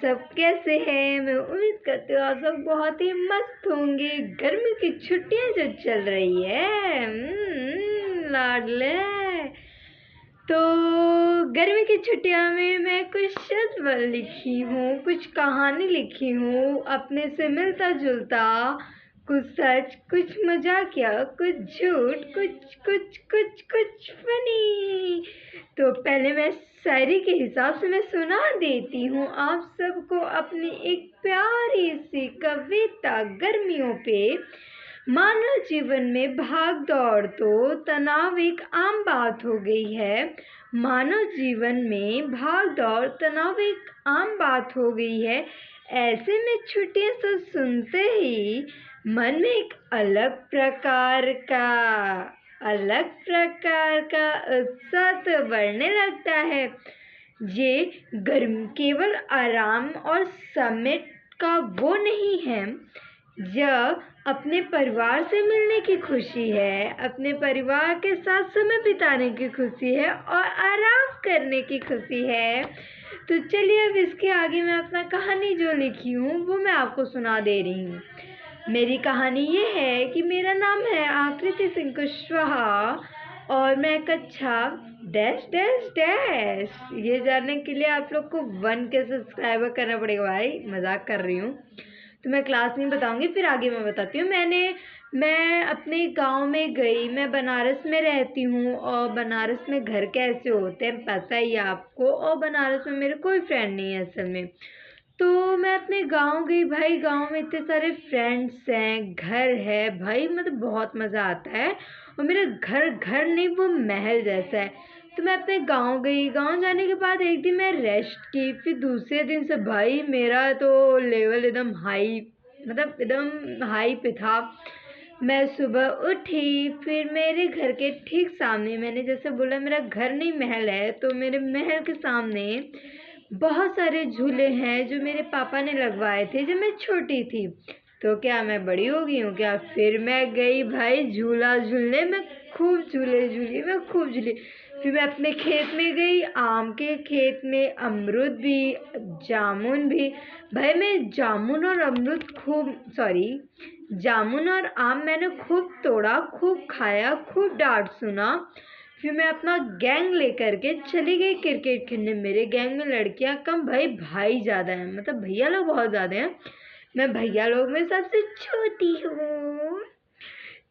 सब कैसे हैं? मैं उम्मीद करती हूँ आप सब बहुत ही मस्त होंगे। गर्मी की छुट्टियाँ जो चल रही है लाडले। तो गर्मी की छुट्टियों में मैं कुछ शब्द लिखी हूँ, कुछ कहानी लिखी हूँ अपने से मिलता जुलता, कुछ सच, कुछ मजाकिया, कुछ झूठ, कुछ कुछ कुछ कुछ फनी। तो पहले मैं शायरी के हिसाब से मैं सुना देती हूँ आप सबको अपनी एक प्यारी सी कविता गर्मियों पे। मानव जीवन में भाग दौड़ तो तनाव एक आम बात हो गई है। मानव जीवन में भाग दौड़ तनाव एक आम बात हो गई है। ऐसे में छुट्टियां सब सुनते ही मन में एक अलग प्रकार का उत्साह तो बढ़ने लगता है। ये गर्म केवल आराम और समय का वो नहीं है, यह अपने परिवार से मिलने की खुशी है, अपने परिवार के साथ समय बिताने की खुशी है और आराम करने की खुशी है। तो चलिए अब इसके आगे मैं अपना कहानी जो लिखी हूँ वो मैं आपको सुना दे रही हूँ। मेरी कहानी ये है कि मेरा नाम है आकृति सिंह कुशवाहा और मैं कक्षा डैश डैश डैश। ये जानने के लिए आप लोग को 1 के सब्सक्राइबर करना पड़ेगा भाई, मजाक कर रही हूँ। तो मैं क्लास नहीं बताऊंगी, फिर आगे मैं बताती हूँ। मैं अपने गांव में गई। मैं बनारस में रहती हूँ और बनारस में घर कैसे होते हैं पता ही है आपको, और बनारस में मेरे कोई फ्रेंड नहीं है असल में। तो मैं अपने गांव गई भाई। गांव में इतने सारे फ्रेंड्स हैं, घर है भाई, मतलब बहुत मज़ा आता है। और मेरा घर नहीं, वो महल जैसा है। तो मैं अपने गांव गई। गांव जाने के बाद एक दिन मैं रेस्ट की, फिर दूसरे दिन से भाई मेरा तो लेवल एकदम हाई, मतलब एकदम हाई पे था। मैं सुबह उठी, फिर मेरे घर के ठीक सामने, मैंने जैसे बोला मेरा घर नहीं महल है, तो मेरे महल के सामने बहुत सारे झूले हैं जो मेरे पापा ने लगवाए थे जब मैं छोटी थी। तो क्या मैं बड़ी हो गई हूँ क्या? फिर मैं गई भाई झूला झूलने। मैं खूब झूली। फिर मैं अपने खेत में गई, आम के खेत में, अमरूद भी, जामुन भी। भाई मैं जामुन और आम मैंने खूब तोड़ा, खूब खाया, खूब डांट सुना। फिर मैं अपना गैंग लेकर के चली गई क्रिकेट खेलने। मेरे गैंग में लड़कियां कम भाई ज़्यादा हैं, मतलब भैया लोग बहुत ज़्यादा हैं। मैं भैया लोग में सबसे छोटी हूँ।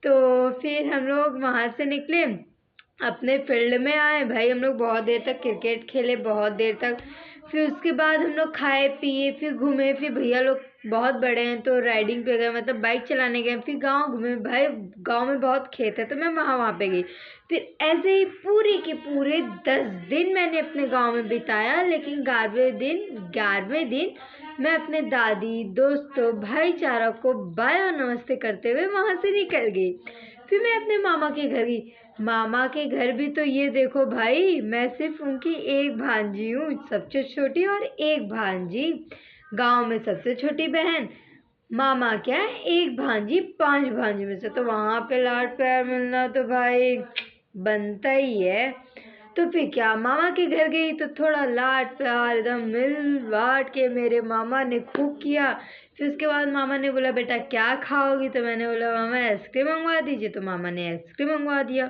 तो फिर हम लोग वहाँ से निकले, अपने फील्ड में आए भाई। हम लोग बहुत देर तक क्रिकेट खेले, बहुत देर तक। फिर उसके बाद हम लोग खाए पिए, फिर घूमे। फिर भैया लोग बहुत बड़े हैं तो राइडिंग पे गए, मतलब बाइक चलाने गए। फिर गांव घूमे भाई, गांव में बहुत खेत है तो मैं वहाँ पे गई। फिर ऐसे ही पूरे के पूरे 10 दिन मैंने अपने गांव में बिताया। लेकिन 11वें दिन मैं अपने दादी, दोस्तों, भाईचारा को बाय और नमस्ते करते हुए वहाँ से निकल गई। फिर मैं अपने मामा के घर गई। मामा के घर भी तो ये देखो भाई, मैं सिर्फ उनकी एक भांजी हूँ, सबसे छोटी, और एक भांजी। गांव में सबसे छोटी बहन। मामा क्या है, एक भांजी 5 भांजी में से। तो वहाँ पे लाड प्यार मिलना तो भाई बनता ही है। तो फिर क्या, मामा के घर गई तो थोड़ा लाड प्यार एकदम मिल बांट के मेरे मामा ने खूब किया। फिर उसके बाद मामा ने बोला बेटा क्या खाओगी? तो मैंने बोला मामा आइसक्रीम मंगवा दीजिए। तो मामा ने आइसक्रीम मंगवा दिया।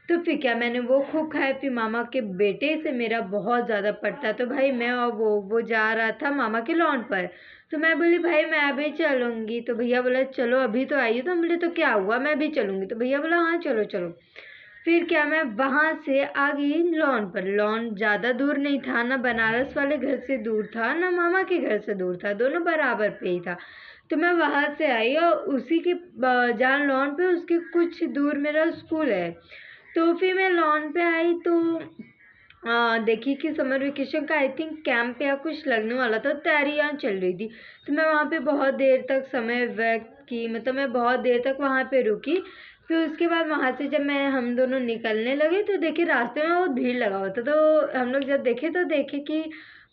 तो फिर क्या, मैंने वो खूब खाया। फिर मामा के बेटे से मेरा बहुत ज़्यादा पड़ता, तो भाई मैं और वो जा रहा था मामा के लॉन पर। तो मैं बोली भाई मैं अभी चलूँगी। तो भैया बोला चलो अभी तो आई हो। तो हम बोले तो क्या हुआ, मैं भी चलूँगी। तो भैया बोला हाँ चलो चलो। फिर क्या, मैं वहाँ से आ गई लॉन पर। लॉन ज़्यादा दूर नहीं था, ना बनारस वाले घर से दूर था, ना मामा के घर से दूर था, दोनों बराबर पे ही था। तो मैं वहाँ से आई और उसी के जहाँ लॉन पे उसके कुछ दूर मेरा स्कूल है। तो फिर मैं लॉन पे आई तो देखी कि समर वेकेशन का आई थिंक कैंप या कुछ लगने वाला था, तैयारियाँ चल रही थी। तो मैं वहाँ पे बहुत देर तक समय व्यक्त की, मतलब मैं बहुत देर तक वहाँ पे रुकी। फिर उसके बाद वहाँ से जब हम दोनों निकलने लगे तो देखे रास्ते में बहुत भीड़ लगा हुआ था। तो हम लोग जब देखे तो देखे कि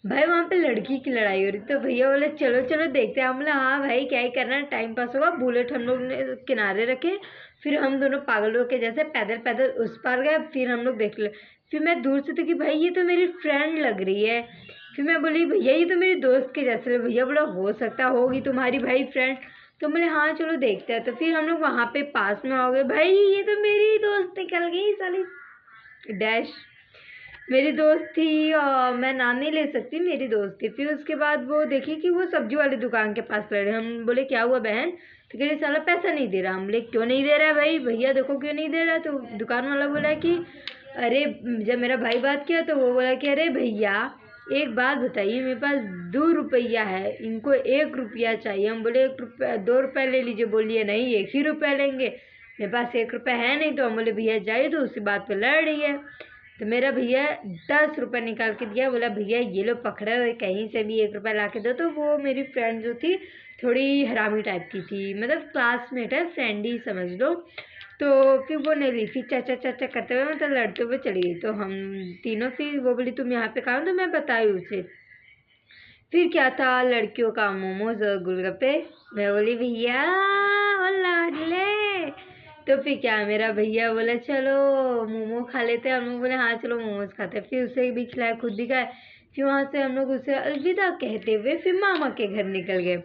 भाई वहाँ पे लड़की की लड़ाई हो रही। तो भैया बोले चलो चलो देखते हैं। हम बोले हाँ भाई क्या ही करना है, टाइम पास होगा। बुलेट हम लोग ने किनारे रखे। फिर हम दोनों पागलों के जैसे पैदल पैदल उस पार गए। फिर हम लोग देख ले, फिर मैं दूर से देखी भाई ये तो मेरी फ्रेंड लग रही है। फिर मैं बोली भैया ये तो मेरे दोस्त के जैसे लग। भैया बोला हो सकता होगी तुम्हारी भाई फ्रेंड। तो बोले हाँ चलो देखते हैं। तो फिर हम लोग वहाँ पे पास में हो गए। भाई ये तो मेरी दोस्त निकल गई साली डैश। मेरी दोस्त थी और मैं नाम नहीं ले सकती, मेरी दोस्त थी। फिर उसके बाद वो देखी कि वो सब्जी वाली दुकान के पास खड़े। हम बोले क्या हुआ बहन? तो कह रही साला पैसा नहीं दे रहा। हम बोले क्यों नहीं दे रहा है भाई? भैया देखो क्यों नहीं दे रहा। तो दुकान वाला बोला कि अरे, जब मेरा भाई बात किया तो वो बोला कि अरे भैया एक बात बताइए, मेरे पास 2 रुपया है, इनको 1 रुपया चाहिए। हम बोले 1 रुपया 2 रुपये ले लीजिए। बोलिए नहीं 1 ही रुपया लेंगे, मेरे पास 1 रुपया है नहीं। तो हम बोले भैया जाइए, तो उसी बात पे लड़ रही है। तो मेरा भैया 10 रुपये निकाल के दिया। बोला भैया ये लो पकड़े हुए, कहीं से भी 1 रुपया ला के दो। तो वो मेरी फ्रेंड जो थी थोड़ी हरामी टाइप की थी, मतलब क्लासमेट है, फ्रेंड ही समझ लो। तो फिर वो नहीं ली। फिर चाचा चाचा करते हुए मतलब लड़ते हुए चली गई। तो हम तीनों, फिर वो बोली तुम यहाँ पे कहाँ हो? तो मैं बताई उसे। फिर क्या था, लड़कियों का मोमोज और गोलगप्पे। मैं बोली भैया ओ लाडले। तो फिर क्या, मेरा भैया बोला चलो मोमो खा लेते हैं। हम लोग बोले हाँ चलो मोमोज खाते हैं। फिर उसे भी खिलाया, खुद भी खाए। फिर वहाँ से हम लोग उसे अलविदा कहते हुए फिर मामा के घर निकल गए।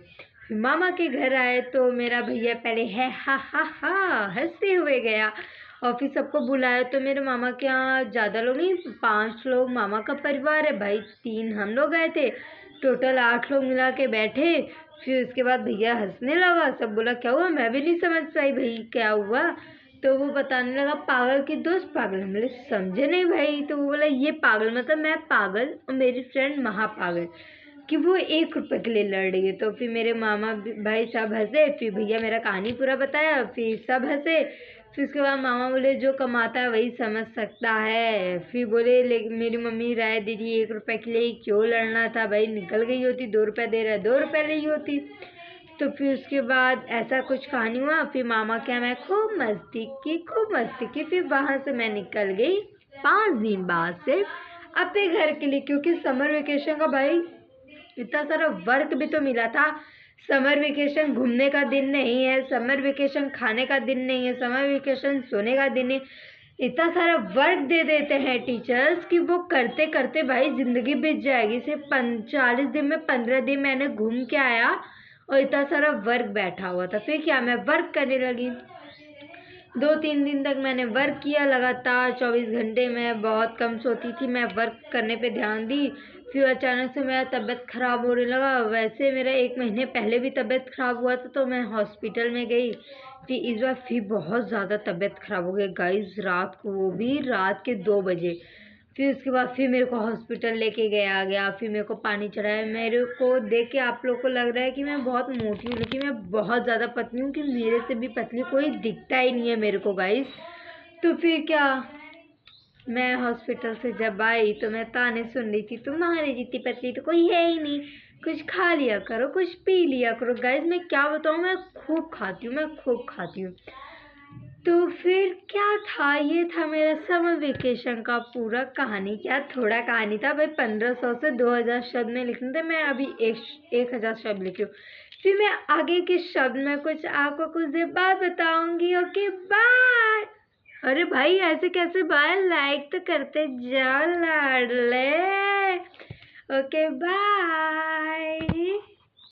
फिर मामा के घर आए तो मेरा भैया पहले है हा हंसते हुए गया। और फिर सबको बुलाया। तो मेरे मामा के यहाँ ज़्यादा लोग नहीं, 5 लोग मामा का परिवार है भाई, 3 हम लोग गए थे, टोटल 8 लोग मिला के बैठे। फिर उसके बाद भैया हंसने लगा। सब बोला क्या हुआ? मैं भी नहीं समझ पाई भाई क्या हुआ। तो वो बताने लगा पागल की दोस्त पागल। हम बोले समझे नहीं भाई। तो वो बोला ये पागल मतलब मैं पागल और मेरी फ्रेंड महापागल, कि वो 1 रुपये के लिए लड़ रही है। तो फिर मेरे मामा भाई सब हंसे। फिर भैया मेरा कहानी पूरा बताया, फिर सब हंसे। फिर उसके बाद मामा बोले जो कमाता है वही समझ सकता है। फिर बोले लेकिन मेरी मम्मी राय दे रही 1 रुपये के लिए क्यों लड़ना था भाई, निकल गई होती, 2 रुपये दे रहा है 2 रुपये ली होती। तो फिर उसके बाद ऐसा कुछ कहानी हुआ। फिर मामा क्या, मैं खूब मस्ती की। फिर वहाँ से मैं निकल गई 5 दिन बाद से अपने घर के लिए, क्योंकि समर वेकेशन का भाई इतना सारा वर्क भी तो मिला था। समर वेकेशन घूमने का दिन नहीं है, समर वेकेशन खाने का दिन नहीं है, समर वेकेशन सोने का दिन है। इतना सारा वर्क दे देते हैं टीचर्स कि वो करते करते भाई ज़िंदगी बीत जाएगी। सिर्फ 40 दिन में 15 दिन मैंने घूम के आया और इतना सारा वर्क बैठा हुआ था। फिर क्या, मैं वर्क करने लगी। 2-3 दिन तक मैंने वर्क किया लगातार 24 घंटे में, बहुत कम सोती थी, मैं वर्क करने पे ध्यान दी। फिर अचानक से मेरा तबीयत ख़राब होने लगा। वैसे मेरा 1 महीने पहले भी तबीयत ख़राब हुआ था, तो मैं हॉस्पिटल में गई। फिर इस बार फिर बहुत ज़्यादा तबीयत ख़राब हो गई गाइस, रात को, वो भी रात के 2 बजे। फिर उसके बाद फिर मेरे को हॉस्पिटल लेके गया। फिर मेरे को पानी चढ़ाया। मेरे को देख के आप लोग को लग रहा है कि मैं बहुत मोटी हूँ, लेकिन मैं बहुत ज़्यादा पतली हूँ, कि मेरे से भी पतली कोई दिखता ही नहीं है मेरे को गाइस। तो फिर क्या, मैं हॉस्पिटल से जब आई तो मैं ताने सुन रही थी तुम्हारी जितनी पतली तो कोई है ही नहीं, कुछ खा लिया करो, कुछ पी लिया करो। गाइस मैं क्या बताऊँ, मैं खूब खाती हूँ। तो फिर क्या था, ये था मेरा समर वेकेशन का पूरा कहानी। क्या थोड़ा कहानी था भाई, 1500 से 2000 शब्द में लिखने थे, मैं अभी 1000 शब्द लिखी हूँ। फिर मैं आगे के शब्द में कुछ आपको कुछ देर बाद बताऊंगी। Okay bye. अरे भाई ऐसे कैसे बाय, लाइक तो करते जाओ लाडले। Okay bye.